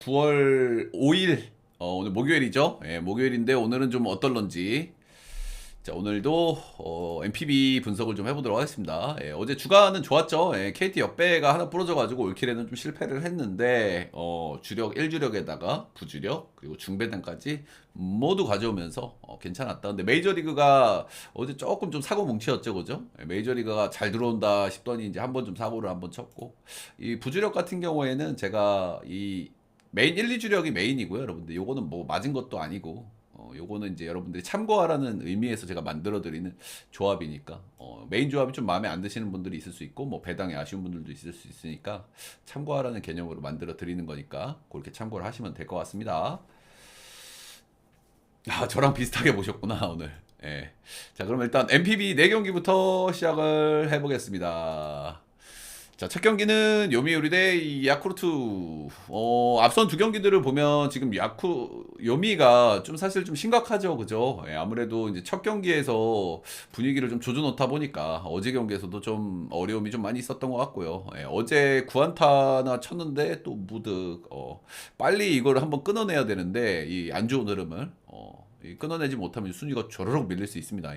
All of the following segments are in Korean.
9월 5일 오늘 목요일이죠. 예, 목요일인데 오늘은 좀 어떨런지. 자, 오늘도 MPB 분석을 좀 해보도록 하겠습니다. 예, 어제 주가는 좋았죠. 예, KT 역배가 하나 부러져가지고 올킬에는 좀 실패를 했는데 주력 1주력에다가 부주력 그리고 중배당까지 모두 가져오면서 괜찮았다. 근데 메이저리그가 어제 조금 좀 사고 뭉치였죠, 그죠? 예, 메이저리그가 잘 들어온다 싶더니 이제 한번 좀 사고를 한번 쳤고, 이 부주력 같은 경우에는 제가 이 메인 1, 2주력이 메인이고요, 여러분들. 요거는 뭐 맞은 것도 아니고, 요거는 이제 여러분들이 참고하라는 의미에서 제가 만들어 드리는 조합이니까, 메인 조합이 좀 마음에 안 드시는 분들이 있을 수 있고, 뭐 배당이 아쉬운 분들도 있을 수 있으니까 참고하라는 개념으로 만들어 드리는 거니까 그렇게 참고를 하시면 될 것 같습니다. 아, 저랑 비슷하게 보셨구나, 오늘. 예. 자, 그럼 일단 MPB 4경기부터 시작을 해보겠습니다. 자, 첫 경기는 요미우리 대 이 야쿠르트. 앞선 두 경기들을 보면 지금 요미가 좀 사실 좀 심각하죠. 그죠? 예, 아무래도 이제 첫 경기에서 분위기를 좀 조져놓다 보니까 어제 경기에서도 좀 어려움이 좀 많이 있었던 것 같고요. 예, 어제 구안타나 쳤는데 또 무득, 빨리 이걸 한번 끊어내야 되는데 이 안 좋은 흐름을, 이 끊어내지 못하면 순위가 조르륵 밀릴 수 있습니다.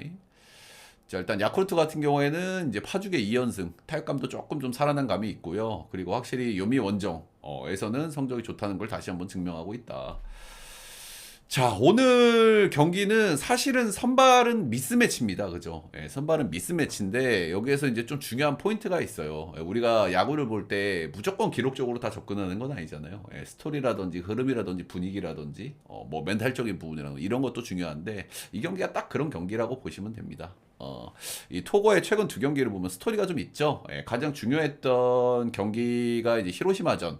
자, 일단 야쿠르트 같은 경우에는 이제 파죽의 2연승, 타격감도 조금 좀 살아난 감이 있고요. 그리고 확실히 요미 원정에서는 성적이 좋다는 걸 다시 한번 증명하고 있다. 자, 오늘 경기는 사실은 선발은 미스매치입니다. 그죠? 예, 선발은 미스매치인데 여기에서 이제 좀 중요한 포인트가 있어요. 예, 우리가 야구를 볼 때 무조건 기록적으로 다 접근하는 건 아니잖아요. 예, 스토리라든지 흐름이라든지 분위기라든지 뭐 멘탈적인 부분이라든지 이런 것도 중요한데 이 경기가 딱 그런 경기라고 보시면 됩니다. 이 토고의 최근 두 경기를 보면 스토리가 좀 있죠. 예, 가장 중요했던 경기가 이제 히로시마전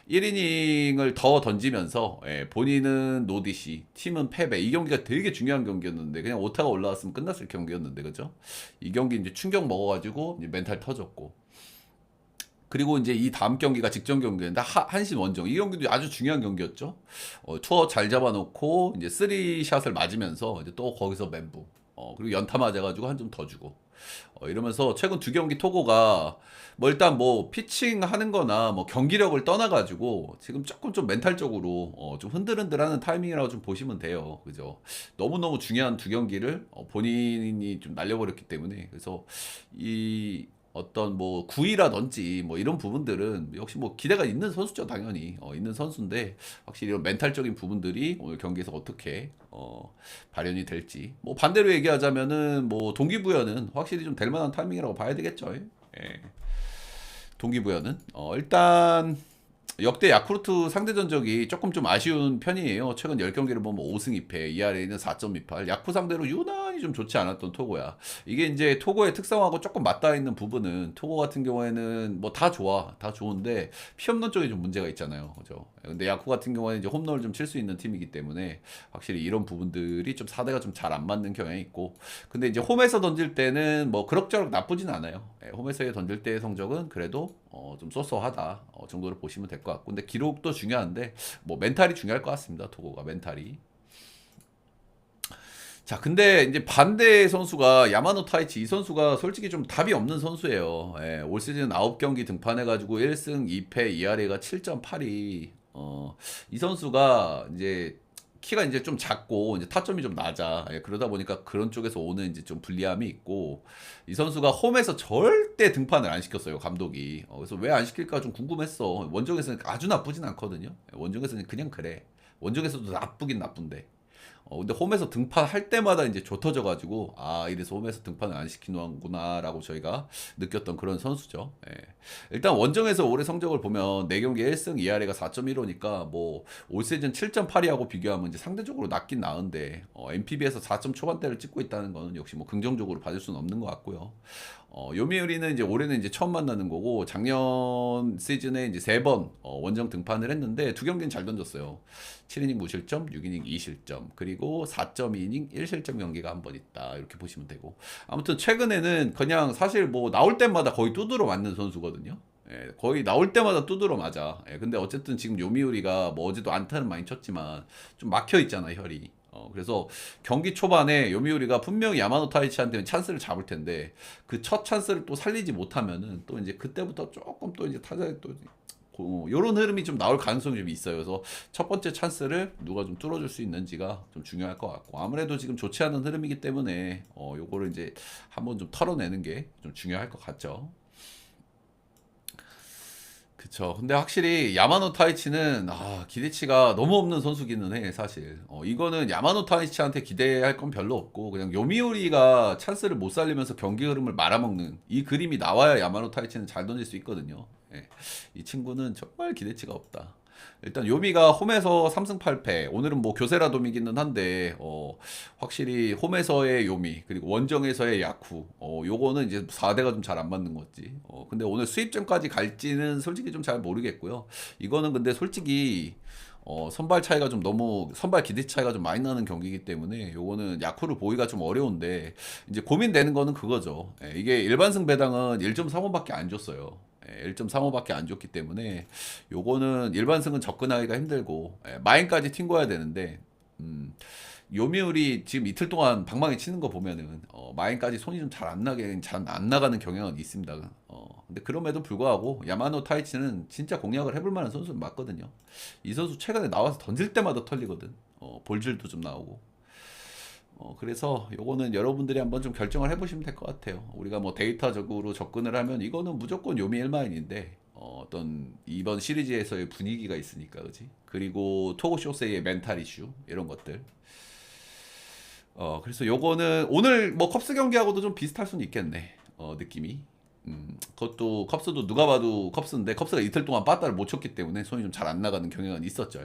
1이닝을 더 던지면서, 본인은 노디시, 팀은 패배. 이 경기가 되게 중요한 경기였는데 그냥 오타가 올라왔으면 끝났을 경기였는데 그죠? 이 경기 이제 충격 먹어가지고 이제 멘탈 터졌고. 그리고 이제 이 다음 경기가 직전 경기인데 한신 원정 이 경기도 아주 중요한 경기였죠. 투어 잘 잡아놓고 이제 쓰리샷을 맞으면서 이제 또 거기서 멘붕. 그리고 연타 맞아가지고 한 점 더 주고. 이러면서 최근 두 경기 토고가 뭐 일단 뭐 피칭 하는 거나 뭐 경기력을 떠나가지고 지금 조금 좀 멘탈적으로 좀 흔들흔들하는 타이밍이라고 좀 보시면 돼요. 그죠? 너무너무 중요한 두 경기를 본인이 좀 날려버렸기 때문에 그래서 이 어떤 뭐 구위라든지 뭐 이런 부분들은 역시 뭐 기대가 있는 선수죠, 당연히. 있는 선수인데 확실히 이런 멘탈적인 부분들이 오늘 경기에서 어떻게 발현이 될지. 뭐 반대로 얘기하자면은 뭐 동기부여는 확실히 좀 될 만한 타이밍이라고 봐야 되겠죠. 예. 동기부여는 일단 역대 야쿠르트 상대 전적이 조금 좀 아쉬운 편이에요. 최근 10경기를 보면 5승 2패, ERA는 4.28. 야쿠 상대로 유난히 좀 좋지 않았던 토고야. 이게 이제 토고의 특성하고 조금 맞닿아 있는 부분은 토고 같은 경우에는 뭐 다 좋아. 다 좋은데 피 없는 쪽에 좀 문제가 있잖아요. 그죠? 근데 야쿠 같은 경우에는 이제 홈런을 좀 칠 수 있는 팀이기 때문에 확실히 이런 부분들이 좀 사대가 좀 잘 안 맞는 경향이 있고. 근데 이제 홈에서 던질 때는 뭐 그럭저럭 나쁘진 않아요. 홈에서 던질 때의 성적은 그래도 좀 쏘쏘하다 정도로 보시면 될 것 같고, 근데 기록도 중요한데 뭐 멘탈이 중요할 것 같습니다. 토고가 멘탈이. 자, 근데 이제 반대 선수가 야마노 타이치. 이 선수가 솔직히 좀 답이 없는 선수예요. 올 시즌 9경기 등판해가지고 1승 2패, ERA가 7.82. 이 선수가 이제 키가 이제 좀 작고 이제 타점이 좀 낮아. 그러다 보니까 그런 쪽에서 오는 이제 좀 불리함이 있고, 이 선수가 홈에서 절대 등판을 안 시켰어요, 감독이. 그래서 왜 안 시킬까 좀 궁금했어. 원정에서는 아주 나쁘진 않거든요. 원정에서는 그냥 그래. 원정에서도 나쁘긴 나쁜데. 근데 홈에서 등판할 때마다 이제 조 터져가지고, 아, 이래서 홈에서 등판을 안 시키는구나라고 저희가 느꼈던 그런 선수죠. 예. 일단 원정에서 올해 성적을 보면 4경기 1승 2할애가 4.15니까 뭐 올 시즌 7.82하고 비교하면 이제 상대적으로 낮긴 나은데, NPB에서 4점 초반대를 찍고 있다는 거는 역시 뭐 긍정적으로 받을 수는 없는 것 같고요. 요미우리는 이제 올해는 이제 처음 만나는 거고, 작년 시즌에 이제 3번 원정 등판을 했는데 두 경기는 잘 던졌어요. 7이닝 무실점, 6이닝 2실점, 그리고 4.2이닝 1실점 경기가 한 번 있다. 이렇게 보시면 되고. 아무튼 최근에는 그냥 사실 뭐 나올 때마다 거의 두드러 맞는 선수거든요. 거의 나올 때마다 두드러 맞아. 근데 어쨌든 지금 요미우리가 뭐 어제도 안타는 많이 쳤지만 좀 막혀 있잖아, 혈이. 그래서 경기 초반에 요미우리가 분명히 야마노 타이치한테는 찬스를 잡을 텐데 그 첫 찬스를 또 살리지 못하면은 또 이제 그때부터 조금 또 이제 타자의 또 요런 흐름이 좀 나올 가능성이 좀 있어요. 그래서 첫 번째 찬스를 누가 좀 뚫어줄 수 있는지가 좀 중요할 것 같고, 아무래도 지금 좋지 않은 흐름이기 때문에 요거를 이제 한번 좀 털어내는 게 좀 중요할 것 같죠. 그쵸. 근데 확실히 야마노 타이치는 기대치가 너무 없는 선수기는 해 사실. 이거는 야마노 타이치한테 기대할 건 별로 없고, 그냥 요미우리가 찬스를 못 살리면서 경기 흐름을 말아먹는 이 그림이 나와야 야마노 타이치는 잘 던질 수 있거든요. 예. 이 친구는 정말 기대치가 없다. 일단 요미가 홈에서 3승 8패. 오늘은 뭐 교세라 도미기는 한데 확실히 홈에서의 요미 그리고 원정에서의 야쿠 요거는 이제 4대가 좀 잘 안 맞는 거지. 근데 오늘 수입전까지 갈지는 솔직히 좀 잘 모르겠고요. 이거는 근데 솔직히 선발 차이가 좀 너무 선발 기대 차이가 좀 많이 나는 경기이기 때문에 요거는 야쿠를 보기가 좀 어려운데, 이제 고민되는 거는 그거죠. 이게 일반승 배당은 1.35밖에 안 줬어요. 1.35밖에 안 줬기 때문에 요거는 일반승은 접근하기가 힘들고, 마인까지 튕겨야 되는데, 요미우리 지금 이틀 동안 방망이 치는 거 보면은 마인까지 손이 좀 잘 안 나게 잘 안 나가는 경향은 있습니다. 근데 그럼에도 불구하고 야마노 타이치는 진짜 공략을 해볼 만한 선수는 맞거든요. 이 선수 최근에 나와서 던질 때마다 털리거든. 볼질도 좀 나오고. 그래서 요거는 여러분들이 한번 좀 결정을 해보시면 될 것 같아요. 우리가 뭐 데이터적으로 접근을 하면 이거는 무조건 요미 1마인인데 어떤 이번 시리즈에서의 분위기가 있으니까, 그지? 그리고 토고 쇼세이의 멘탈 이슈 이런 것들. 그래서 요거는 오늘 뭐 컵스 경기하고도 좀 비슷할 수는 있겠네. 느낌이. 그것도 컵스도 누가 봐도 컵스인데 컵스가 이틀 동안 빠따를 못 쳤기 때문에 손이 좀 잘 안 나가는 경향은 있었죠.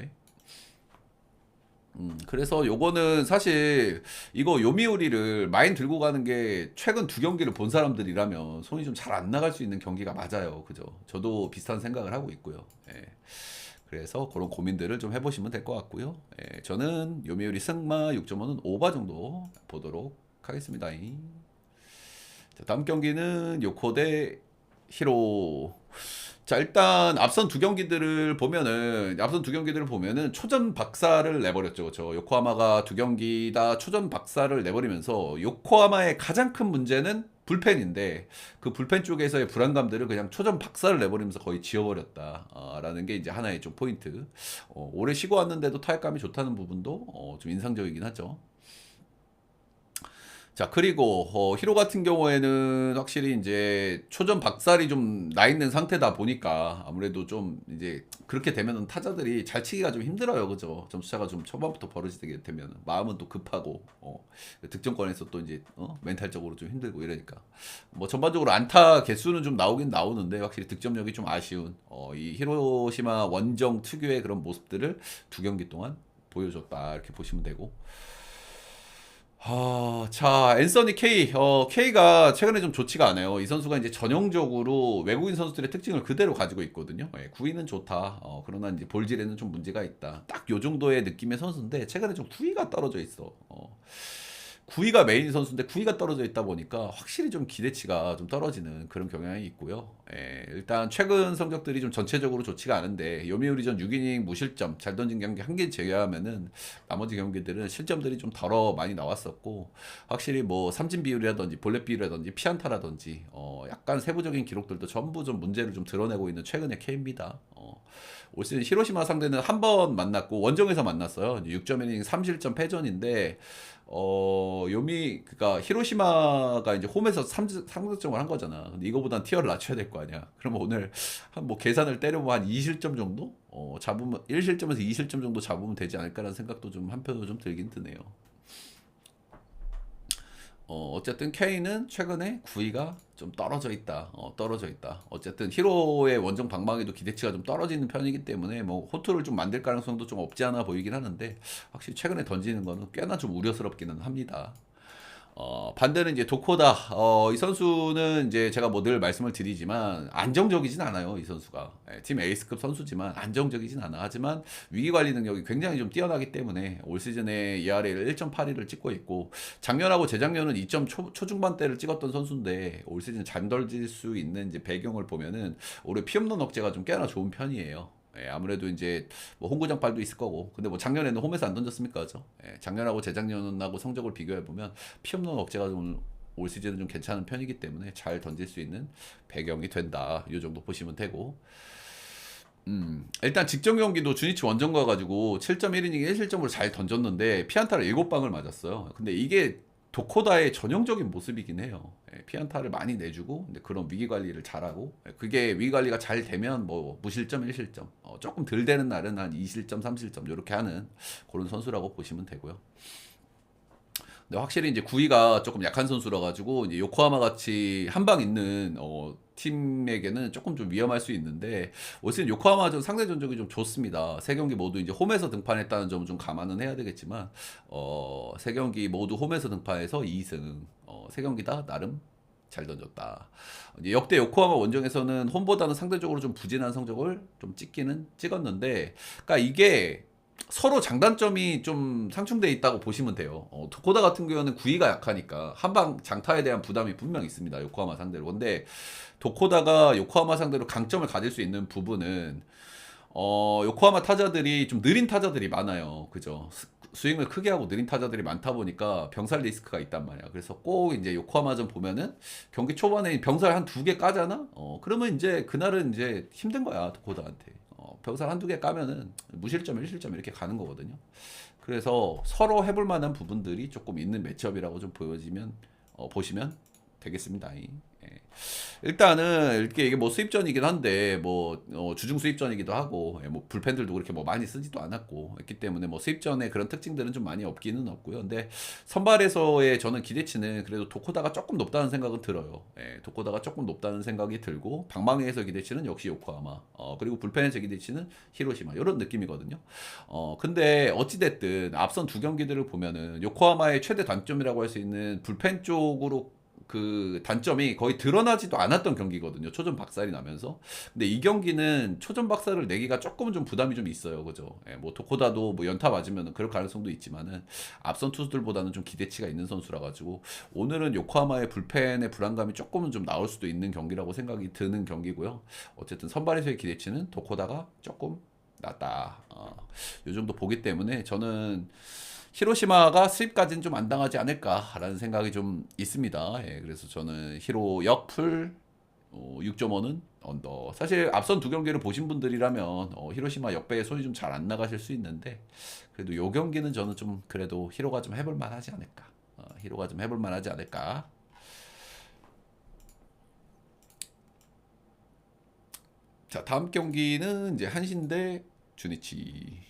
그래서 요거는 사실 이거 요미우리를 마인 들고 가는 게 최근 두 경기를 본 사람들이라면 손이 좀 잘 안 나갈 수 있는 경기가 맞아요. 그죠? 저도 비슷한 생각을 하고 있고요. 예. 그래서 그런 고민들을 좀 해보시면 될 것 같고요. 예. 저는 요미우리 승마 6.5는 오바 정도 보도록 하겠습니다. 자, 다음 경기는 요코 대 히로. 자, 일단 앞선 두 경기들을 보면은 초전 박살을 내버렸죠. 그렇죠? 요코하마가 두 경기 다 초전 박살을 내버리면서 요코하마의 가장 큰 문제는 불펜인데, 그 불펜 쪽에서의 불안감들을 그냥 초전 박살을 내버리면서 거의 지워버렸다라는 게 이제 하나의 좀 포인트. 오래 쉬고 왔는데도 타격감이 좋다는 부분도 좀 인상적이긴 하죠. 자, 그리고 히로 같은 경우에는 확실히 이제 초전 박살이 좀 나 있는 상태다 보니까 아무래도 좀 이제 그렇게 되면은 타자들이 잘 치기가 좀 힘들어요. 그죠? 점수차가 좀 초반부터 벌어지게 되면 마음은 또 급하고 득점권에서 또 이제 멘탈적으로 좀 힘들고 이러니까 뭐 전반적으로 안타 개수는 좀 나오긴 나오는데 확실히 득점력이 좀 아쉬운 이 히로시마 원정 특유의 그런 모습들을 두 경기 동안 보여줬다 이렇게 보시면 되고. 자, 앤서니 K. K가 최근에 좀 좋지가 않아요. 이 선수가 이제 전형적으로 외국인 선수들의 특징을 그대로 가지고 있거든요. 구위는 좋다. 그러나 이제 볼질에는 좀 문제가 있다. 딱 요 정도의 느낌의 선수인데, 최근에 좀 구위가 떨어져 있어. 구위가 메인 선수인데 구위가 떨어져 있다 보니까 확실히 좀 기대치가 좀 떨어지는 그런 경향이 있고요. 일단 최근 성적들이 좀 전체적으로 좋지가 않은데 요미우리전 6이닝 무실점 잘 던진 경기 한 개 제외하면은 나머지 경기들은 실점들이 좀 덜어 많이 나왔었고, 확실히 뭐 삼진 비율이라든지 볼넷 비율이라든지 피안타라든지 약간 세부적인 기록들도 전부 좀 문제를 좀 드러내고 있는 최근의 K입니다. 올 시즌 히로시마 상대는 한 번 만났고 원정에서 만났어요. 6점 이닝 3실점 패전인데 그니까 히로시마가 이제 홈에서 3득점을 한 거잖아. 근데 이거보단 티어를 낮춰야 될 거 아니야. 그러면 오늘 한 뭐 계산을 때려보면 한 2실점 정도? 잡으면 1실점에서 2실점 정도 잡으면 되지 않을까라는 생각도 좀 한편으로 좀 들긴 드네요. 어쨌든 K는 최근에 구위가 좀 떨어져 있다. 떨어져 있다. 어쨌든 히로의 원정 방망이도 기대치가 좀 떨어지는 편이기 때문에 뭐 호투를 좀 만들 가능성도 좀 없지 않아 보이긴 하는데, 확실히 최근에 던지는 거는 꽤나 좀 우려스럽기는 합니다. 반대는 이제 도코다. 이 선수는 이제 제가 뭐 늘 말씀을 드리지만 안정적이진 않아요. 이 선수가. 팀 에이스급 선수지만 안정적이진 않아. 하지만 위기 관리 능력이 굉장히 좀 뛰어나기 때문에 올 시즌에 ERA를 1.82를 찍고 있고, 작년하고 재작년은 2점 초중반대를 찍었던 선수인데 올 시즌 잘 던질 수 있는 이제 배경을 보면은 올해 피홈런 억제가 좀 꽤나 좋은 편이에요. 아무래도 이제 뭐 홍구장발도 있을 거고, 근데 뭐 작년에는 홈에서 안 던졌습니까, 그죠? 작년하고 재작년하고 성적을 비교해 보면 피홈런 억제가 좀 올 시즌은 좀 괜찮은 편이기 때문에 잘 던질 수 있는 배경이 된다. 이 정도 보시면 되고. 일단 직전 경기도 주니치 원정 가가지고 7.1이닝 1실점으로 잘 던졌는데 피안타를 7방을 맞았어요. 근데 이게 도코다의 전형적인 모습이긴 해요. 예, 피안타를 많이 내주고 근데 그런 위기 관리를 잘하고 예, 그게 위기 관리가 잘 되면 뭐 무실점 1실점 조금 덜 되는 날은 한 2실점 3실점 이렇게 하는 그런 선수라고 보시면 되고요. 근데 확실히 이제 구위가 조금 약한 선수라 가지고 이제 요코하마 같이 한 방 있는 팀에게는 조금 좀 위험할 수 있는데 올 시즌 요코하마전 상대 전적이 좀 좋습니다. 세 경기 모두 이제 홈에서 등판했다는 점은 좀 감안은 해야 되겠지만 세 경기 모두 홈에서 등판해서 2승 세 경기 다 나름 잘 던졌다. 이제 역대 요코하마 원정에서는 홈보다는 상대적으로 좀 부진한 성적을 좀 찍기는 찍었는데, 그러니까 이게 서로 장단점이 좀 상충돼 있다고 보시면 돼요. 도코다 같은 경우는 구위가 약하니까 한방 장타에 대한 부담이 분명 있습니다. 요코하마 상대로. 근데 도코다가 요코하마 상대로 강점을 가질 수 있는 부분은 요코하마 타자들이 좀 느린 타자들이 많아요. 그죠? 스윙을 크게 하고 느린 타자들이 많다 보니까 병살 리스크가 있단 말이야. 그래서 꼭 이제 요코하마전 보면은 경기 초반에 병살 한 두 개 까잖아? 그러면 이제 그날은 이제 힘든 거야, 도코다한테. 병살 한두 개 까면은 무실점, 1실점 이렇게 가는 거거든요. 그래서 서로 해볼 만한 부분들이 조금 있는 매치업이라고 좀 보여지면, 보시면 되겠습니다. 예. 일단은 이게 뭐 수입전이긴 한데 뭐 주중 수입전이기도 하고 뭐 불펜들도 그렇게 뭐 많이 쓰지도 않았고 했기 때문에 뭐 수입전의 그런 특징들은 좀 많이 없기는 없고요. 근데 선발에서의 저는 기대치는 그래도 도코다가 조금 높다는 생각은 들어요. 예, 도코다가 조금 높다는 생각이 들고 방망이에서 기대치는 역시 요코하마 그리고 불펜에서 기대치는 히로시마 이런 느낌이거든요. 근데 어찌됐든 앞선 두 경기들을 보면은 요코하마의 최대 단점이라고 할 수 있는 불펜 쪽으로 그 단점이 거의 드러나지도 않았던 경기거든요. 초전 박살이 나면서. 근데 이 경기는 초전 박살을 내기가 조금은 좀 부담이 좀 있어요. 그죠? 예, 뭐 도코다도 뭐 연타 맞으면 그럴 가능성도 있지만은 앞선 투수들보다는 좀 기대치가 있는 선수라 가지고 오늘은 요코하마의 불펜의 불안감이 조금은 좀 나올 수도 있는 경기라고 생각이 드는 경기고요. 어쨌든 선발에서의 기대치는 도코다가 조금 낮다. 요 정도 보기 때문에 저는 히로시마가 수입까지는 좀 안 당하지 않을까라는 생각이 좀 있습니다. 예, 그래서 저는 히로 역풀 6.5는 언더. 사실 앞선 두 경기를 보신 분들이라면 히로시마 역배에 손이 좀 잘 안 나가실 수 있는데 그래도 요 경기는 저는 좀 그래도 히로가 좀 해볼 만하지 않을까. 히로가 좀 해볼 만하지 않을까. 자, 다음 경기는 이제 한신대 주니치.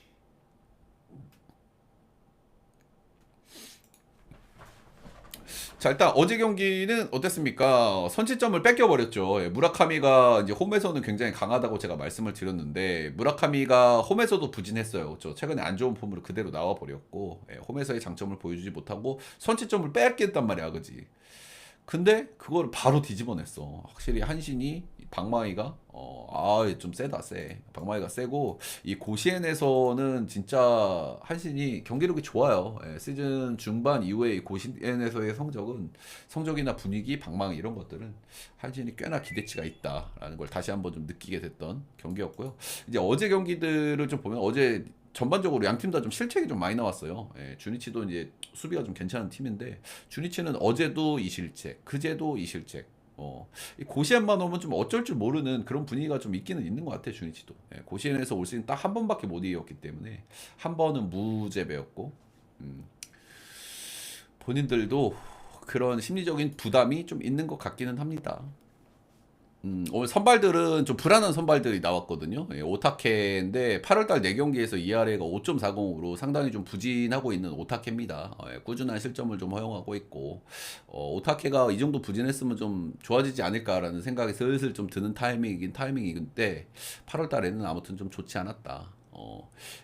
자, 일단 어제 경기는 어땠습니까? 선취점을 뺏겨버렸죠. 예, 무라카미가 이제 홈에서는 굉장히 강하다고 제가 말씀을 드렸는데, 무라카미가 홈에서도 부진했어요. 그렇죠? 최근에 안 좋은 폼으로 그대로 나와버렸고, 예, 홈에서의 장점을 보여주지 못하고 선취점을 뺏겼단 말이야, 그지? 근데 그걸 바로 뒤집어냈어. 확실히 한신이 방망이가 좀 세다 세. 방망이가 세고 이 고시엔에서는 진짜 한신이 경기력이 좋아요. 예, 시즌 중반 이후에 이 고시엔에서의 성적이나 분위기, 방망이 이런 것들은 한신이 꽤나 기대치가 있다라는 걸 다시 한번 좀 느끼게 됐던 경기였고요. 이제 어제 경기들을 좀 보면 어제 전반적으로 양 팀 다 좀 실책이 좀 많이 나왔어요. 예, 주니치도 이제 수비가 좀 괜찮은 팀인데 주니치는 어제도 이 실책, 그제도 이 실책. 이 고시엔만 오면 좀 어쩔 줄 모르는 그런 분위기가 좀 있기는 있는 것 같아요. 주니치도. 예, 고시엔에서 올 시즌 딱 한 번밖에 못 이겼기 때문에 한 번은 무죄배였고 본인들도 그런 심리적인 부담이 좀 있는 것 같기는 합니다. 오늘 선발들은 좀 불안한 선발들이 나왔거든요. 예, 오타케인데 8월달 4경기에서 ERA가 5.40으로 상당히 좀 부진하고 있는 오타케입니다. 예, 꾸준한 실점을 좀 허용하고 있고 오타케가 이 정도 부진했으면 좀 좋아지지 않을까라는 생각이 슬슬 좀 드는 타이밍이긴 타이밍인데 8월달에는 아무튼 좀 좋지 않았다.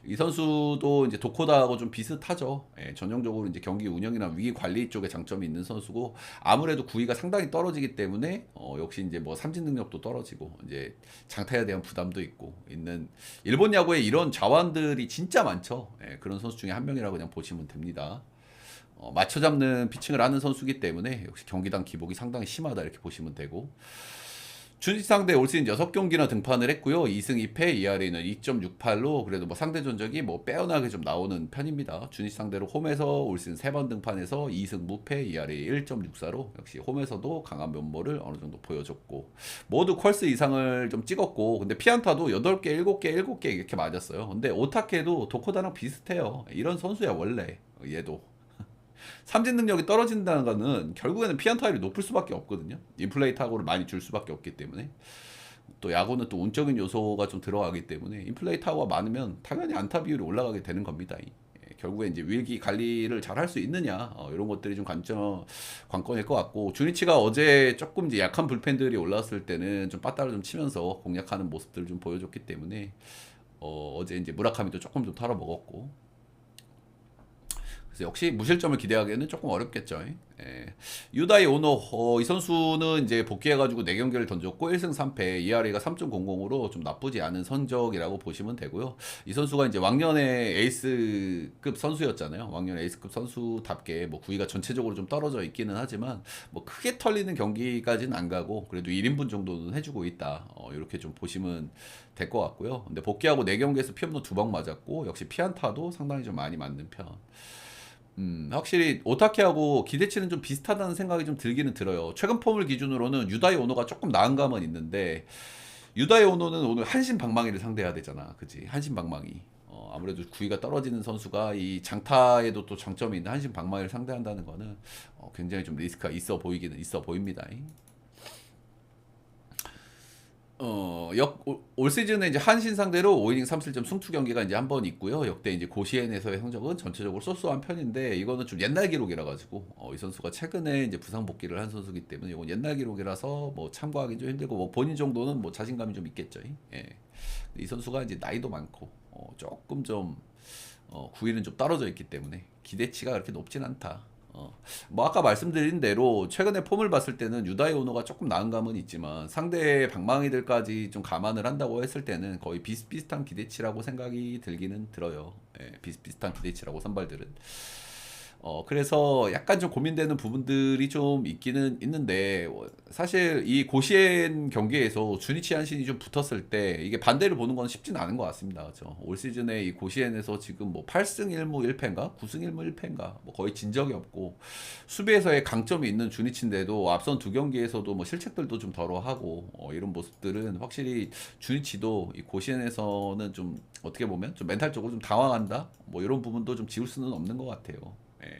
이 선수도 이제 도코다하고 좀 비슷하죠. 예, 전형적으로 이제 경기 운영이나 위기 관리 쪽에 장점이 있는 선수고 아무래도 구위가 상당히 떨어지기 때문에 역시 이제 뭐 삼진 능력도 떨어지고 이제 장타에 대한 부담도 있고 있는 일본 야구에 이런 자완들이 진짜 많죠. 예, 그런 선수 중에 한 명이라고 그냥 보시면 됩니다. 맞춰 잡는 피칭을 하는 선수기 때문에 역시 경기당 기복이 상당히 심하다 이렇게 보시면 되고 준치 상대 올 시즌 6경기나 등판을 했고요. 2승 2패, ERA는 2.68로 그래도 뭐 상대 전적이 뭐 빼어나게 좀 나오는 편입니다. 준치 상대로 홈에서 올 시즌 3번 등판해서 2승 무패, ERA 1.64로 역시 홈에서도 강한 면모를 어느 정도 보여줬고 모두 퀄스 이상을 좀 찍었고 근데 피안타도 8개, 7개, 7개 이렇게 맞았어요. 근데 오타케도 도코다랑 비슷해요. 이런 선수야 원래 얘도. 삼진 능력이 떨어진다는 거는 결국에는 피안타율이 높을 수밖에 없거든요. 인플레이 타구를 많이 줄 수밖에 없기 때문에. 또 야구는 또 운적인 요소가 좀 들어가기 때문에 인플레이 타구가 많으면 당연히 안타 비율이 올라가게 되는 겁니다. 결국에 이제 위기 관리를 잘 할 수 있느냐 이런 것들이 좀 관건일 것 같고 주니치가 어제 조금 이제 약한 불펜들이 올라왔을 때는 좀 빠따를 좀 치면서 공략하는 모습들을 좀 보여줬기 때문에 어제 이제 무라카미도 조금 좀 털어먹었고 그래서 역시 무실점을 기대하기에는 조금 어렵겠죠. 예. 유다이 오노 이 선수는 이제 복귀해가지고 4경기를 던졌고 1승 3패 ERA가 3.00으로 좀 나쁘지 않은 선적이라고 보시면 되고요. 이 선수가 이제 왕년의 에이스급 선수였잖아요. 왕년 에이스급 선수답게 뭐 구위가 전체적으로 좀 떨어져 있기는 하지만 뭐 크게 털리는 경기까지는 안 가고 그래도 1인분 정도는 해주고 있다. 이렇게 좀 보시면 될 것 같고요. 근데 복귀하고 4경기에서 피홈런 2방 맞았고 역시 피안타도 상당히 좀 많이 맞는 편. 확실히 오타케하고 기대치는 좀 비슷하다는 생각이 좀 들기는 들어요. 최근 폼을 기준으로는 유다이 오노가 조금 나은 감은 있는데 유다이 오노는 오늘 한신 방망이를 상대해야 되잖아. 그지? 한신 방망이. 아무래도 구위가 떨어지는 선수가 이 장타에도 또 장점이 있는 한신 방망이를 상대한다는 거는 굉장히 좀 리스크가 있어 보이기는 있어 보입니다. 올 시즌에 이제 한신 상대로 5이닝 3실점 승투 경기가 이제 한 번 있고요. 역대 이제 고시엔에서의 성적은 전체적으로 쏘쏘한 편인데 이거는 좀 옛날 기록이라 가지고 이 선수가 최근에 이제 부상 복귀를 한 선수기 때문에 이건 옛날 기록이라서 뭐 참고하기 좀 힘들고 뭐 본인 정도는 뭐 자신감이 좀 있겠죠. 예. 이 선수가 이제 나이도 많고 조금 좀 구위는 좀 떨어져 있기 때문에 기대치가 그렇게 높진 않다. 뭐 아까 말씀드린 대로 최근에 폼을 봤을 때는 유다이 오노가 조금 나은 감은 있지만 상대 방망이들까지 좀 감안을 한다고 했을 때는 거의 비슷비슷한 기대치라고 생각이 들기는 들어요. 예, 비슷비슷한 기대치라고 선발들은. 그래서 약간 좀 고민되는 부분들이 좀 있기는 있는데, 사실 이 고시엔 경기에서 주니치 한신이 좀 붙었을 때, 이게 반대를 보는 건 쉽지는 않은 것 같습니다. 그죠? 올 시즌에 이 고시엔에서 지금 뭐 8승 1무 1패인가? 9승 1무 1패인가? 뭐 거의 진 적이 없고, 수비에서의 강점이 있는 주니치인데도 앞선 2경기에서도 뭐 실책들도 좀 덜어하고, 이런 모습들은 확실히 주니치도 이 고시엔에서는 좀 어떻게 보면 좀 멘탈적으로 좀 당황한다? 뭐 이런 부분도 좀 지울 수는 없는 것 같아요. 예.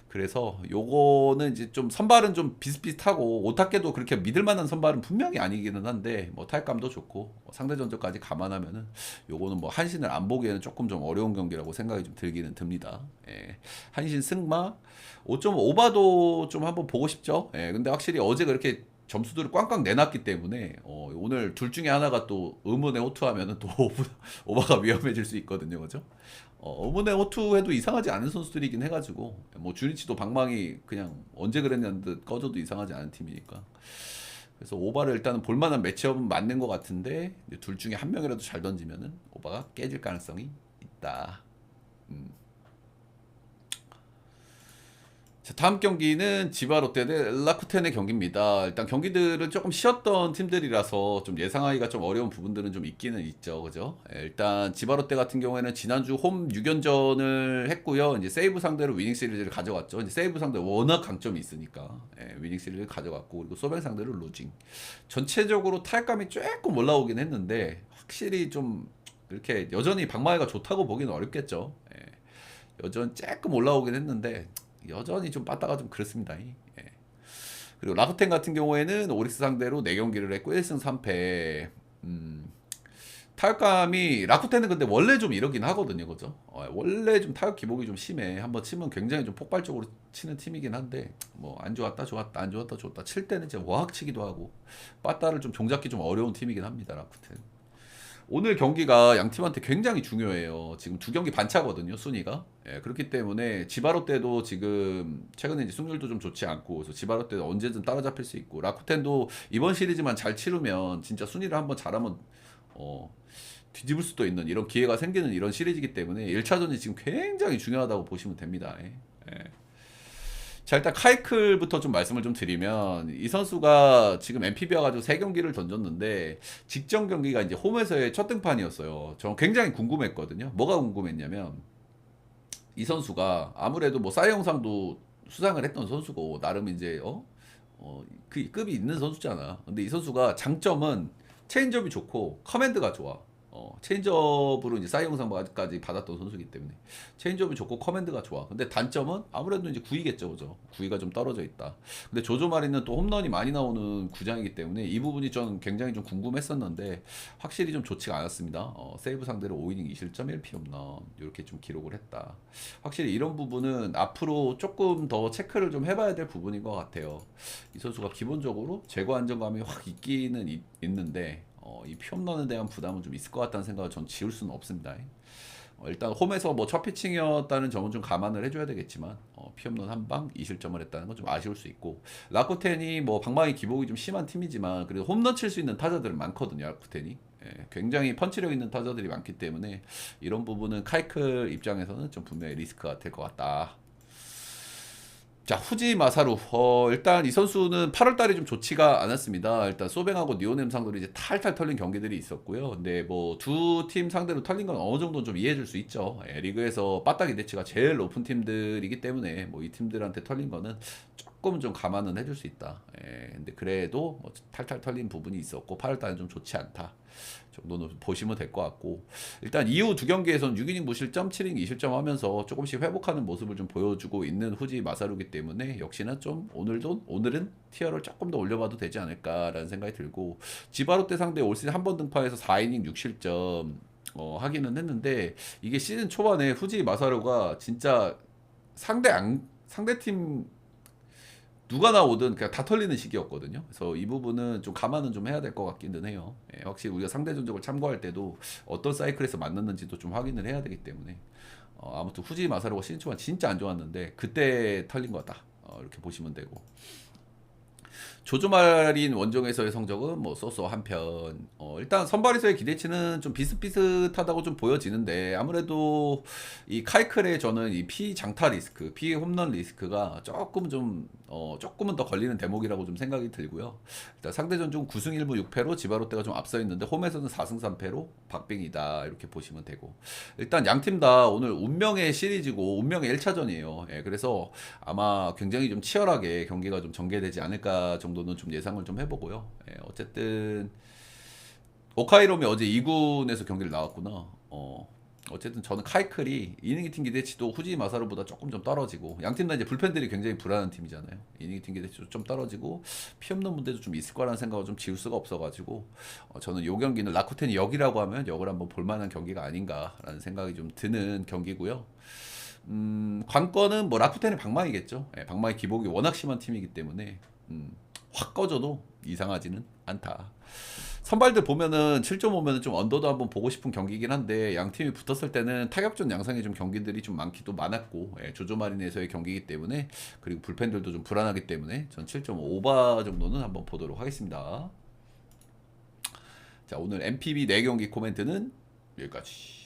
그래서 요거는 이제 좀 선발은 좀 비슷비슷하고 오타케도 그렇게 믿을 만한 선발은 분명히 아니기는 한데 뭐 타격감도 좋고 상대 전적까지 감안하면은 요거는 뭐 한신을 안 보기에는 조금 좀 어려운 경기라고 생각이 좀 들기는 듭니다. 예. 한신 승마 5.5바도 좀 한번 보고 싶죠. 예. 근데 확실히 어제 그렇게 점수들을 꽝꽝 내놨기 때문에 오늘 둘 중에 하나가 또 의문의 호투하면은 또 오버가 위험해질 수 있거든요, 그죠? 의문의 호투해도 이상하지 않은 선수들이긴 해가지고 뭐 주니치도 방망이 그냥 언제 그랬냐는 듯 꺼져도 이상하지 않은 팀이니까. 그래서 오바를 일단은 볼만한 매치업은 맞는 것 같은데 둘 중에 한 명이라도 잘 던지면은 오바가 깨질 가능성이 있다. 자, 다음 경기는 지바 롯데 대 라쿠텐의 경기입니다. 일단 경기들은 조금 쉬었던 팀들이라서 좀 예상하기가 좀 어려운 부분들은 좀 있기는 있죠. 그죠? 일단 지바 롯데 같은 경우에는 지난주 홈 6연전을 했고요. 이제 세이브 상대로 위닝 시리즈를 가져갔죠. 이제 세이브 상대 워낙 강점이 있으니까 위닝 시리즈를 가져갔고 그리고 소뱅 상대로 루징. 전체적으로 타격감이 조금 올라오긴 했는데 확실히 좀 이렇게 여전히 방망이가 좋다고 보기는 어렵겠죠. 여전 조금 올라오긴 했는데 여전히 좀 빠따가 좀 그렇습니다. 예. 그리고 라쿠텐 같은 경우에는 오릭스 상대로 4경기를 했고 1승 3패. 타격감이 라쿠텐은 근데 원래 좀 이러긴 하거든요. 그죠? 원래 좀 타격 기복이 좀 심해. 한번 치면 굉장히 좀 폭발적으로 치는 팀이긴 한데 뭐 안 좋았다 좋았다 안 좋았다 좋았다 칠 때는 진짜 워낙 치기도 하고 빠따를 좀 종잡기 좀 어려운 팀이긴 합니다. 라쿠텐. 오늘 경기가 양 팀한테 굉장히 중요해요. 지금 2경기 반차거든요, 순위가. 그렇기 때문에 지바로 때도 지금 최근에 이제 승률도 좀 좋지 않고 그래서 지바로 때도 언제든 따라잡힐 수 있고 라쿠텐도 이번 시리즈만 잘 치르면 진짜 순위를 한번 잘하면 뒤집을 수도 있는 이런 기회가 생기는 이런 시리즈이기 때문에 1차전이 지금 굉장히 중요하다고 보시면 됩니다. 자, 일단 카이클부터 좀 말씀을 좀 드리면 이 선수가 지금 MPB 와가지고 3경기를 던졌는데 직전 경기가 이제 홈에서의 첫 등판이었어요. 저는 굉장히 궁금했거든요. 뭐가 궁금했냐면 이 선수가 아무래도 뭐 사이 영상도 수상을 했던 선수고 나름 이제 그 급이 있는 선수잖아. 근데 이 선수가 장점은 체인지업이 좋고 커맨드가 좋아. 체인지업으로 이제 사이 영상까지 받았던 선수이기 때문에 체인지업이 좋고 커맨드가 좋아. 근데 단점은 아무래도 이제 구위겠죠, 그죠? 구위가 좀 떨어져 있다. 근데 조조 마리는 또 홈런이 많이 나오는 구장이기 때문에 이 부분이 좀 굉장히 좀 궁금했었는데 확실히 좀 좋지가 않았습니다. 세이브 상대로 5이닝 2실점 1피홈런 이렇게 좀 기록을 했다. 확실히 이런 부분은 앞으로 조금 더 체크를 좀 해봐야 될 부분인 것 같아요. 이 선수가 기본적으로 제거 안정감이 확 있기는 있는데 이 피홈런에 대한 부담은 좀 있을 것 같다는 생각을 전 지울 수는 없습니다. 일단 홈에서 뭐 첫 피칭이었다는 점은 좀 감안을 해줘야 되겠지만 피홈런 한 방 2실점을 했다는 건 좀 아쉬울 수 있고 라쿠텐이 뭐 방망이 기복이 좀 심한 팀이지만 그래도 홈런 칠 수 있는 타자들은 많거든요. 라쿠텐이 굉장히 펀치력 있는 타자들이 많기 때문에 이런 부분은 카이클 입장에서는 좀 분명히 리스크가 될 것 같다. 자, 후지 마사루. 일단 이 선수는 8월 달이 좀 좋지가 않았습니다. 일단 소뱅하고 니오넴 상대로 이제 탈탈 털린 경기들이 있었고요. 근데 뭐 두 팀 상대로 털린 건 어느 정도는 좀 이해해 줄 수 있죠. 리그에서 빠따 기대치가 제일 높은 팀들이기 때문에 뭐 이 팀들한테 털린 거는 조금 좀 감안은 해줄 수 있다. 근데 그래도 뭐 탈탈 털린 부분이 있었고 8월 달은 좀 좋지 않다. 정도는 보시면 될 것 같고 일단 이후 두 경기에서는 6이닝 무실점, 7이닝 2실점 하면서 조금씩 회복하는 모습을 좀 보여주고 있는 후지 마사루기 때문에 역시나 좀 오늘은 티어를 조금 더 올려봐도 되지 않을까라는 생각이 들고 지바롯데 상대 올 시즌 한 번 등판해서 4이닝 6실점 하기는 했는데 이게 시즌 초반에 후지 마사루가 진짜 상대팀 누가 나오든 그냥 다 털리는 시기였거든요. 그래서 이 부분은 좀 감안은 좀 해야 될 것 같기는 해요. 확실히 우리가 상대 전적을 참고할 때도 어떤 사이클에서 만났는지도 좀 확인을 해야 되기 때문에 아무튼 후지 마사루가 시즌 초반 진짜 안 좋았는데 그때 털린 거다. 이렇게 보시면 되고 조조마린 원정에서의 성적은 뭐 쏘쏘 한편 일단 선발에서의 기대치는 좀 비슷비슷하다고 좀 보여지는데 아무래도 이 카이클의 저는 이 피장타 리스크, 피 홈런 리스크가 조금은 더 걸리는 대목이라고 좀 생각이 들고요. 일단 상대 전중 9승 1무 6패로 지바롯데가 좀 앞서 있는데 홈에서는 4승 3패로 박빙이다 이렇게 보시면 되고 일단 양 팀 다 오늘 운명의 시리즈고 운명의 1차전이에요. 그래서 아마 굉장히 좀 치열하게 경기가 좀 전개되지 않을까 정도는 좀 예상을 좀 해보고요. 어쨌든 오카이롬이 어제 2군에서 경기를 나왔구나. 어쨌든 저는 카이클이 이닝 팀 기대치도 후지 마사루보다 조금 좀 떨어지고 양팀 다 이제 불펜들이 굉장히 불안한 팀이잖아요. 이닝 팀 기대치도 좀 떨어지고 피 없는 문제도 좀 있을 거라는 생각을 좀 지울 수가 없어가지고 저는 이 경기는 라쿠텐이 역이라고 하면 역을 한번 볼만한 경기가 아닌가라는 생각이 좀 드는 경기고요. 관건은 뭐 라쿠텐의 방망이겠죠. 방망이 기복이 워낙 심한 팀이기 때문에 확 꺼져도 이상하지는 않다. 선발들 보면은 7.5면은 좀 언더도 한번 보고 싶은 경기이긴 한데 양 팀이 붙었을 때는 타격전 양상의 좀 경기들이 좀 많기도 많았고 조조마린에서의 경기이기 때문에 그리고 불펜들도 좀 불안하기 때문에 전 7.5 오버 정도는 한번 보도록 하겠습니다. 자, 오늘 MPB 4경기 코멘트는 여기까지.